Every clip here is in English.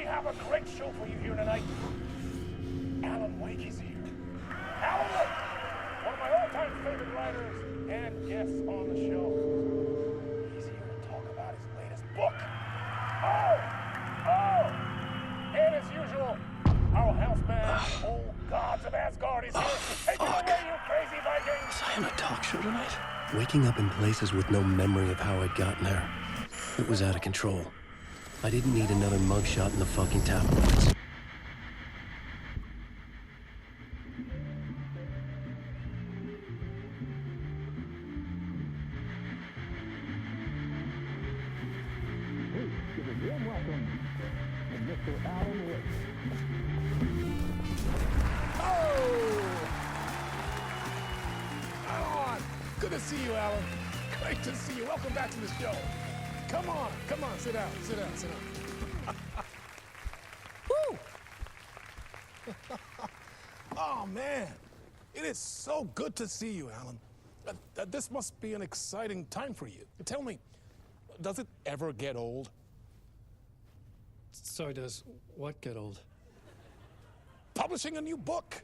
have a great show for you here tonight. Alan Wake is here. Alan Wake, one of my all-time favorite writers and guests on the show. He's here to talk about his latest book. And as usual, our house band, old gods of Asgard, is here. Take it away, you crazy Vikings! Was I on a talk show tonight? Waking up in places with no memory of how I'd gotten there. It was out of control. I didn't need another mugshot in the fucking tabloids. Give a warm welcome to Mr. Alan Wake. Good to see you, Alan. Great to see you. Welcome back to the show. Come on, sit down. Woo! Oh, man. It is so good to see you, Alan. This must be an exciting time for you. Tell me, does it ever get old? Sorry, does what get old? Publishing a new book.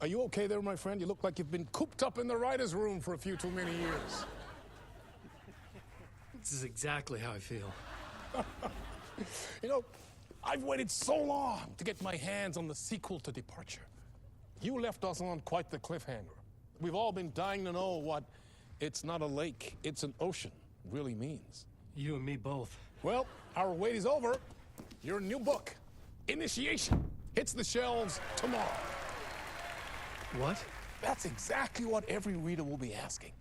Are you okay there, my friend? You look like you've been cooped up in the writer's room for a few too many years. This is exactly how I feel. You know, I've waited so long to get my hands on the sequel to Departure. You left us on quite the cliffhanger. We've all been dying to know what "it's not a lake, it's an ocean" really means. You and me both. Well, our wait is over. Your new book, Initiation, hits the shelves tomorrow. What? That's exactly what every reader will be asking.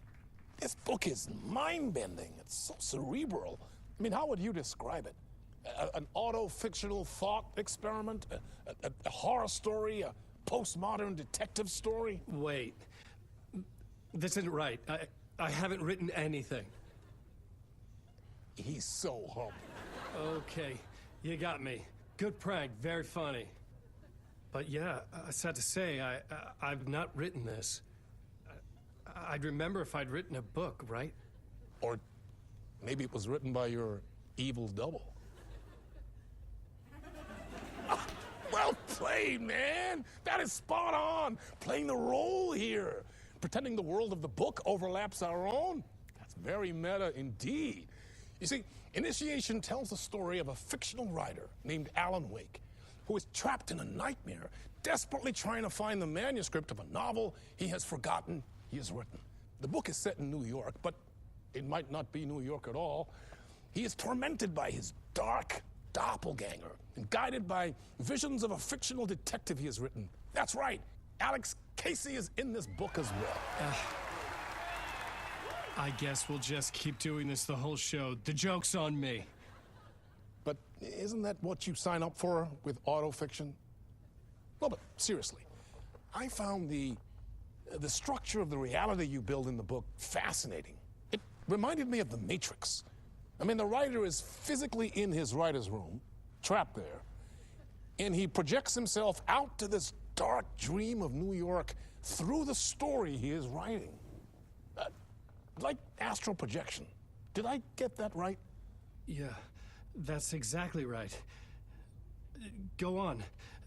This book is mind-bending. It's so cerebral. I mean, how would you describe it? An auto-fictional thought experiment? A horror story? A postmodern detective story? Wait. This isn't right. I haven't written anything. He's so humble. Okay, you got me. Good prank, very funny. But yeah, sad to say, I've not written this. I'd remember if I'd written a book, right? Or maybe it was written by your evil double. Well played, man! That is spot on! Playing the role here. Pretending the world of the book overlaps our own. That's very meta indeed. You see, Initiation tells the story of a fictional writer named Alan Wake, who is trapped in a nightmare, desperately trying to find the manuscript of a novel he has forgotten he has written. The book is set in New York, but it might not be New York at all. He is tormented by his dark doppelganger and guided by visions of a fictional detective he has written. That's right, Alex Casey is in this book as well. I guess we'll just keep doing this the whole show. The joke's on me. But isn't that what you sign up for with autofiction? No, but seriously, I found the structure of the reality you build in the book fascinating. It reminded me of The Matrix. I mean, the writer is physically in his writer's room, trapped there, and he projects himself out to this dark dream of New York through the story he is writing. Like astral projection. Did I get that right? Yeah, that's exactly right. Go on.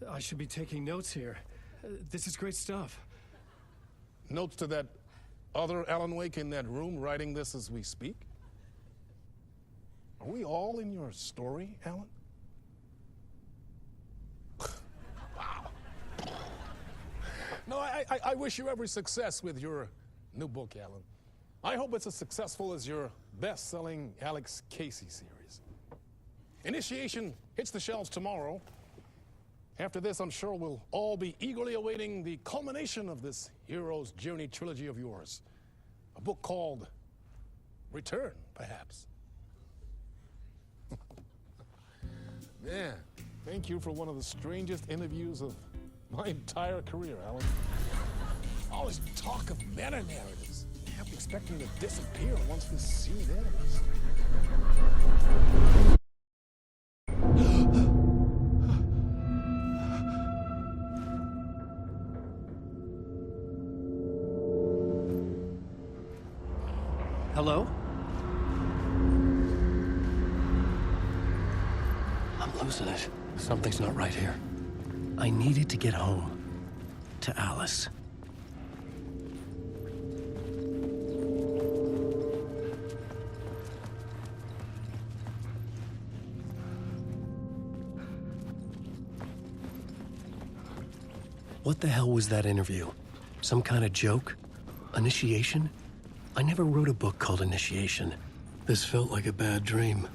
I should be taking notes here. This is great stuff. Notes to that other Alan Wake in that room writing this as we speak? Are we all in your story, Alan? Wow. No, I wish you every success with your new book, Alan. I hope it's as successful as your best-selling Alex Casey series. Initiation hits the shelves tomorrow. After this, I'm sure we'll all be eagerly awaiting the culmination of this hero's journey trilogy of yours. A book called Return, perhaps. Man, thank you for one of the strangest interviews of my entire career, Alan. All this talk of meta-narratives. I kept expecting to disappear once this scene ends. Hello? losing it. Something's not right here. I needed to get home. To Alice. What the hell was that interview? Some kind of joke? Initiation? I never wrote a book called Initiation. This felt like a bad dream.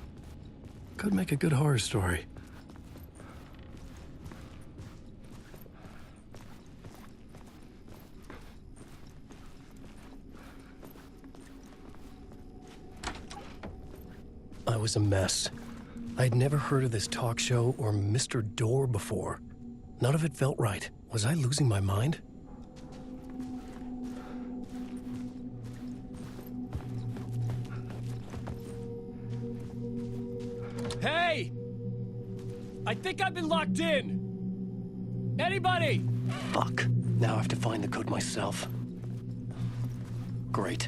Could make a good horror story. I was a mess. I'd never heard of this talk show or Mr. Door before. None of it felt right. Was I losing my mind? Hey! I think I've been locked in! Anybody? Fuck. Now I have to find the code myself. Great.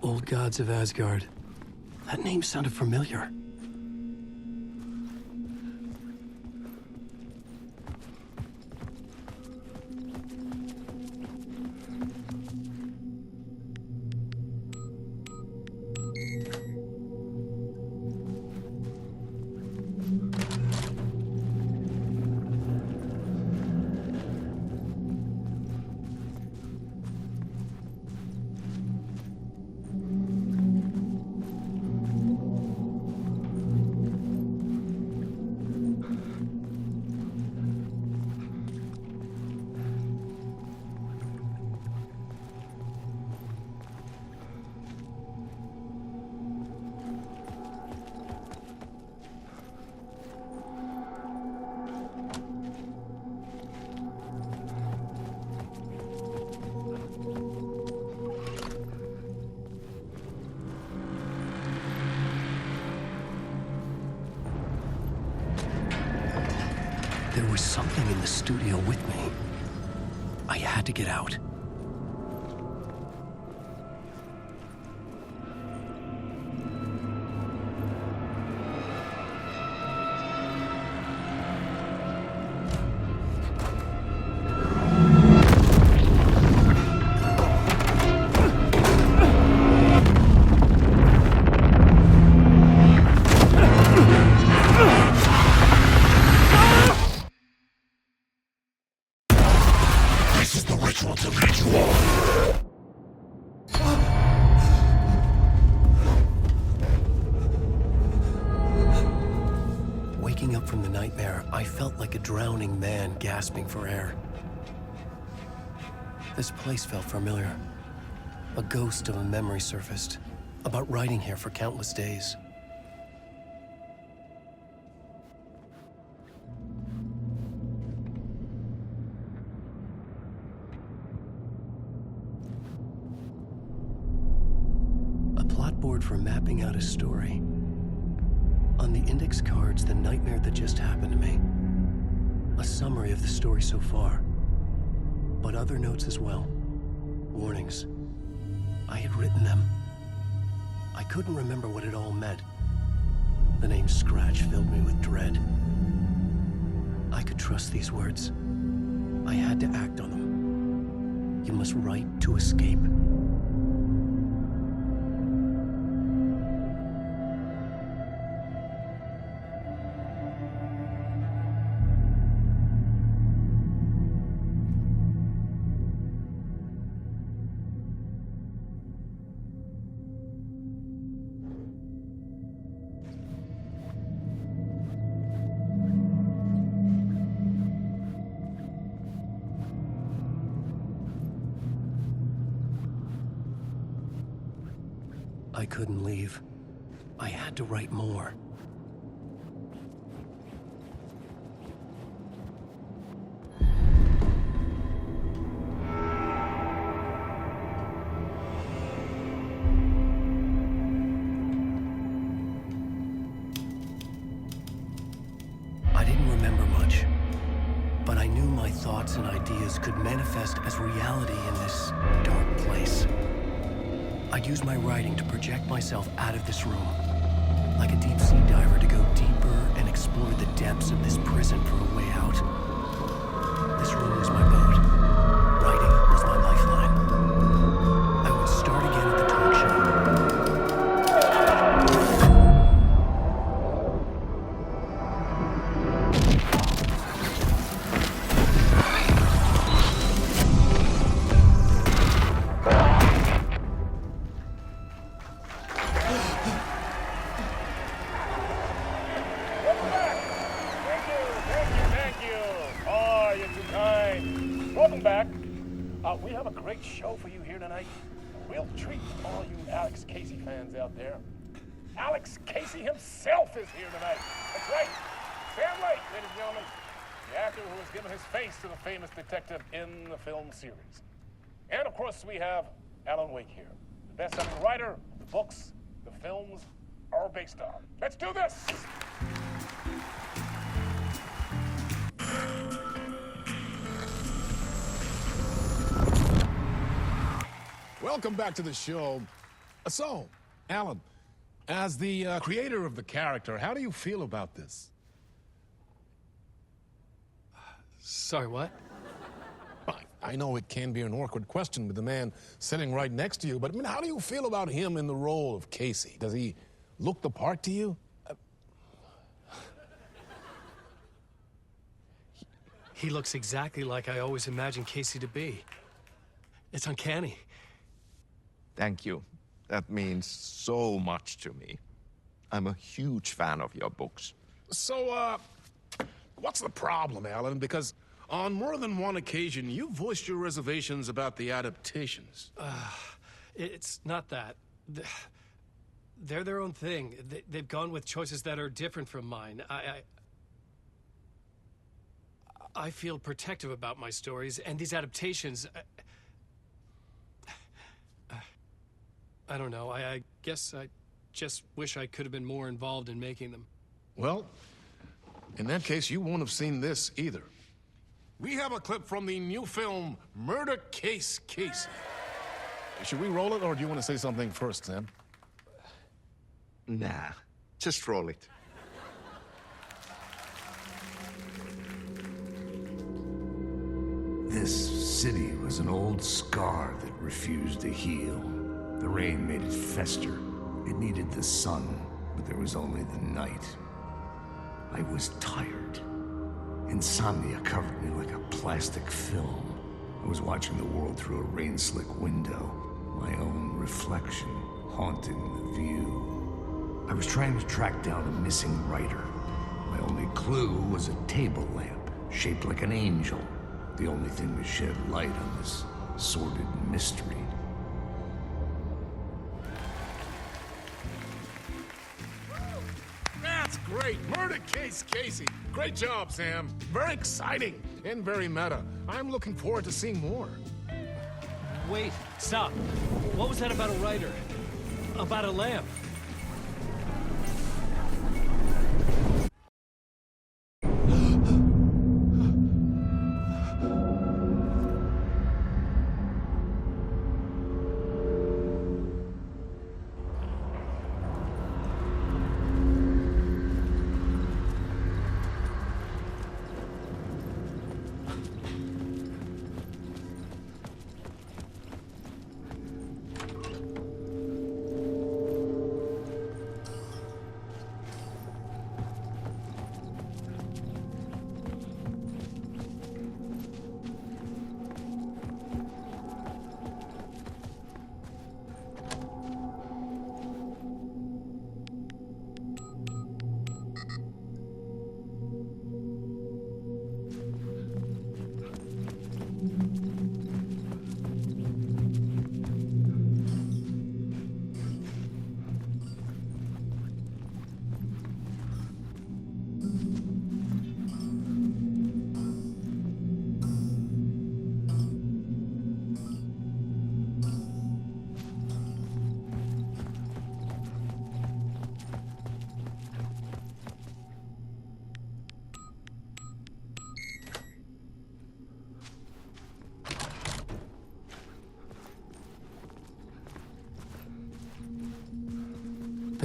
Old Gods of Asgard. That name sounded familiar. There was something in the studio with me. I had to get out. Waking up from the nightmare, I felt like a drowning man gasping for air. This place felt familiar. A ghost of a memory surfaced, about writing here for countless days. A plot board for mapping out a story. On the index cards, the nightmare that just happened to me. A summary of the story so far, but other notes as well. Warnings. I had written them. I couldn't remember what it all meant. The name Scratch filled me with dread. I could trust these words. I had to act on them. You must write to escape. I couldn't leave. I had to write more. stories could manifest as reality in this dark place. I'd use my writing to project myself out of this room, like a deep-sea diver to go deeper and explore the depths of this prison for a way out. This room was my boat. Writing was my lifeline. I would start again at the talk show. Welcome back. We have a great show for you here tonight. A real treat for all you Alex Casey fans out there. Alex Casey himself is here tonight. That's right. Sam Lake, ladies and gentlemen. The actor who has given his face to the famous detective in the film series. And of course, we have Alan Wake here. The best-selling writer, the books, the films are based on. Let's do this! Welcome back to the show. So, Alan, as the creator of the character, how do you feel about this? Sorry, what? I know it can be an awkward question with the man sitting right next to you, but I mean, how do you feel about him in the role of Casey? Does he look the part to you? He looks exactly like I always imagined Casey to be. It's uncanny. Thank you. That means so much to me. I'm a huge fan of your books. So, what's the problem, Alan? Because on more than one occasion, you voiced your reservations about the adaptations. It's not that. They're their own thing. They've gone with choices that are different from mine. I feel protective about my stories, and these adaptations... I don't know. I guess I just wish I could have been more involved in making them. Well, in that case, you won't have seen this either. We have a clip from the new film, Murder Case Casey. Should we roll it, or do you want to say something first, Sam? Nah, just roll it. This city was an old scar that refused to heal. The rain made it fester. It needed the sun, but there was only the night. I was tired. Insomnia covered me like a plastic film. I was watching the world through a rain-slick window, my own reflection haunting the view. I was trying to track down a missing writer. My only clue was a table lamp, shaped like an angel. The only thing to shed light on this sordid mystery. That's great. Murder Case Casey. Great job, Sam. Very exciting and very meta. I'm looking forward to seeing more. Wait, stop. What was that about a writer? About a lamp?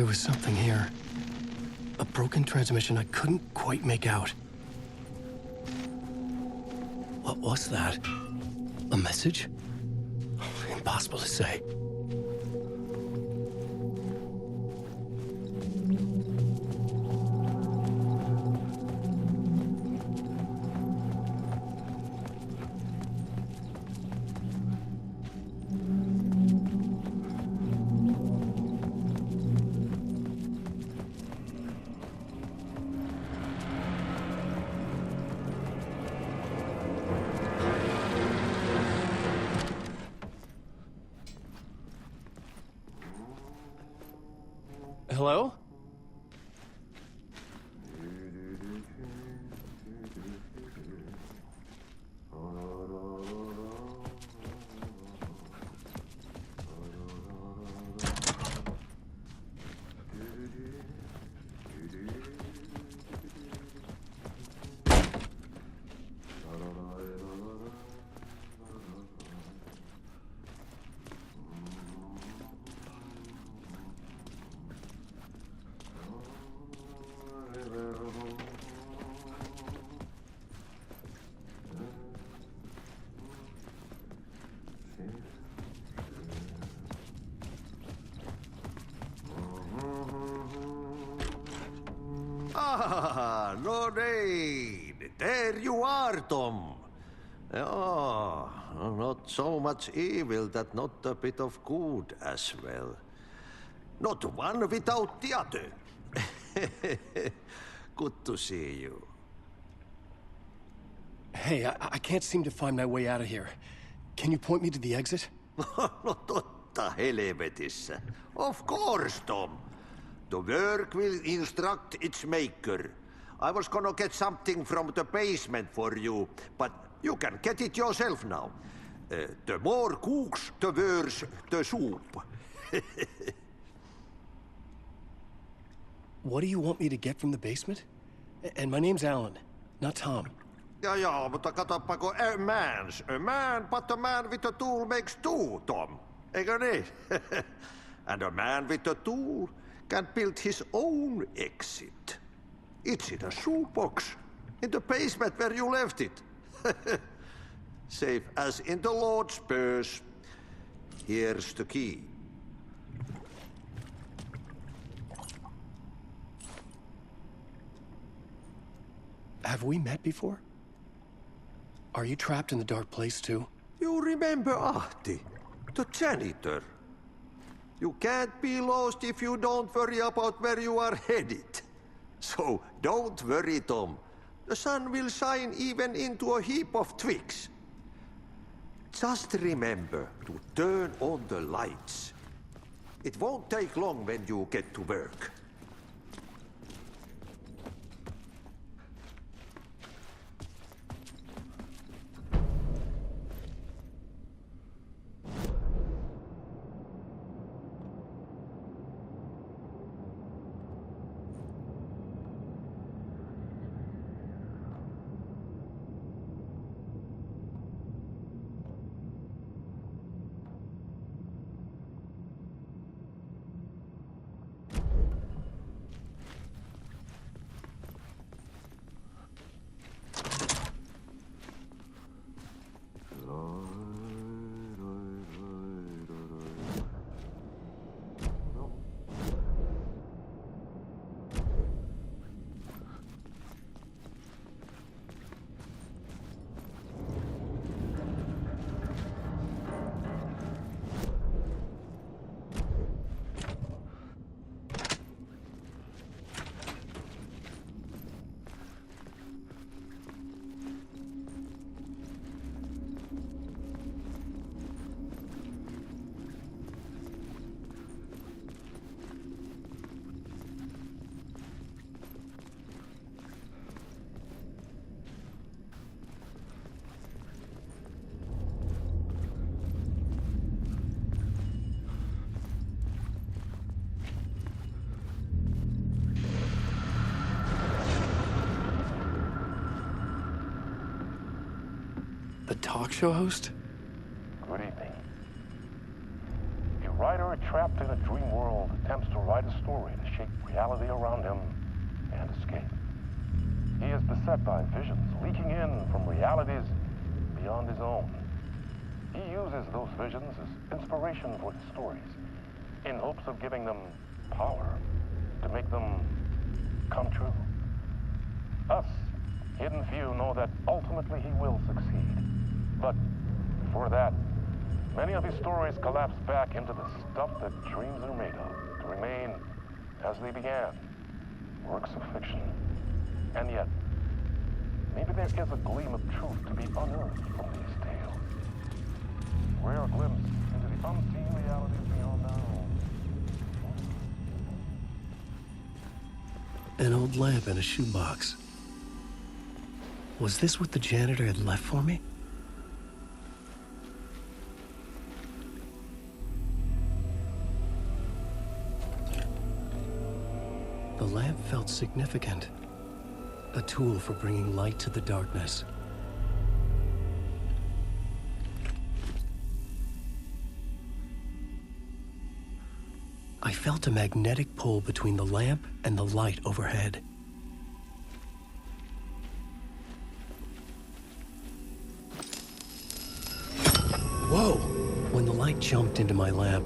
There was something here. A broken transmission I couldn't quite make out. What was that? A message? Impossible to say. Hello? Ah, Lorraine! There you are, Tom. Oh, not so much evil that not a bit of good as well. Not one without the other. Good to see you. Hey, I can't seem to find my way out of here. Can you point me to the exit? No totta helvetissä. Of course, Tom. The work will instruct its maker. I was gonna get something from the basement for you, but you can get it yourself now. The more cooks, the worse the soup. What do you want me to get from the basement? And my name's Alan, not Tom. Ja, mutta katsopako a man, but a man with a tool makes two, Tom. Eikö niin? And a man with a tool can build his own exit. It's in a shoebox, in the basement where you left it. Safe as in the Lord's purse. Here's the key. Have we met before? Are you trapped in the dark place too? You remember Ahti, the janitor. You can't be lost if you don't worry about where you are headed. So don't worry, Tom. The sun will shine even into a heap of twigs. Just remember to turn on the lights. It won't take long when you get to work. The talk show host? Greetings. You writer trapped in a dream world attempts to write a story to shape reality around him and escape. He is beset by visions leaking in from realities beyond his own. He uses those visions as inspiration for his stories, in hopes of giving them power, to make them come true. Us, hidden few, know that ultimately he will succeed. But before that, many of his stories collapse back into the stuff that dreams are made of, to remain as they began, works of fiction. And yet, maybe there is a gleam of truth to be unearthed from these tales. Rare glimpse into the unseen realities beyond our own. An old lamp in a shoebox. Was this what the janitor had left for me? The lamp felt significant. A tool for bringing light to the darkness. I felt a magnetic pull between the lamp and the light overhead. Whoa! When the light jumped into my lamp,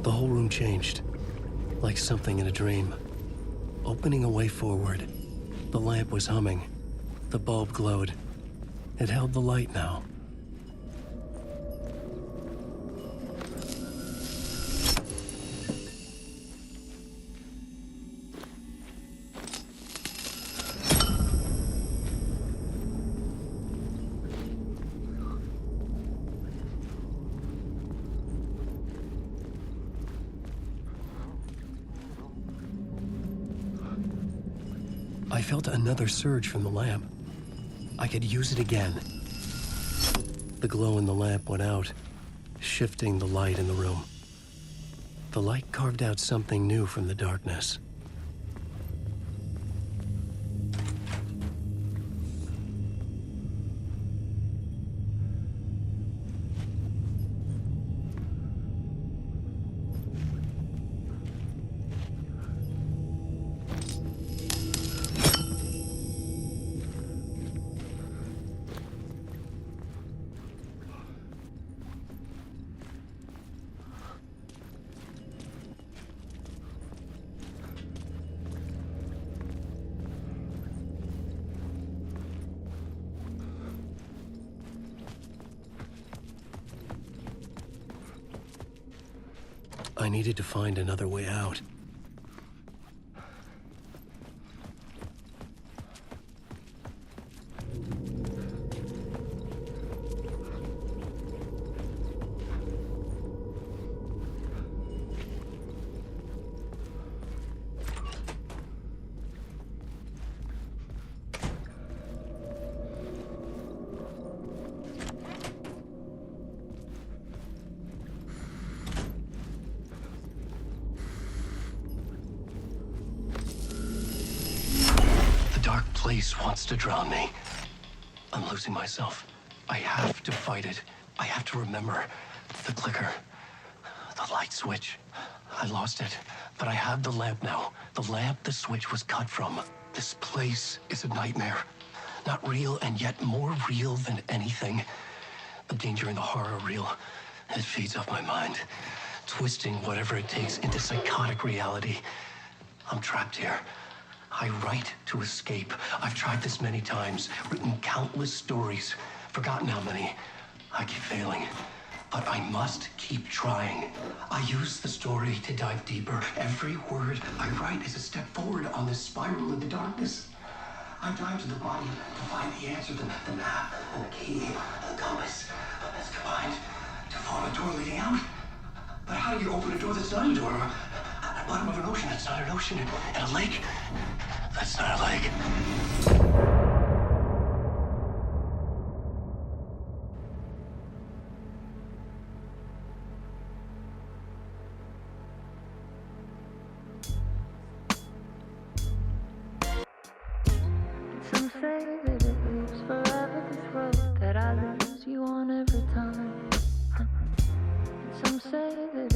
the whole room changed, like something in a dream. Opening a way forward, the lamp was humming. The bulb glowed. It held the light now. I felt another surge from the lamp. I could use it again. The glow in the lamp went out, shifting the light in the room. The light carved out something new from the darkness. I needed to find another way out. Place wants to drown me. I'm losing myself. I have to fight it. I have to remember. The clicker. The light switch. I lost it. But I have the lamp now. The lamp the switch was cut from. This place is a nightmare. Not real, and yet more real than anything. The danger and the horror real. It feeds off my mind. Twisting whatever it takes into psychotic reality. I'm trapped here. I write to escape. I've tried this many times, written countless stories, forgotten how many. I keep failing, but I must keep trying. I use the story to dive deeper. Every word I write is a step forward on this spiral in the darkness. I dive to the body to find the answer, the map, and the key, and the compass. It's combined to form a door leading out. But how do you open a door that's not a door? At the bottom of an ocean that's not an ocean, and a lake that's not a lake. Some say that it leaves forever this road that I lose you on every time. And some say that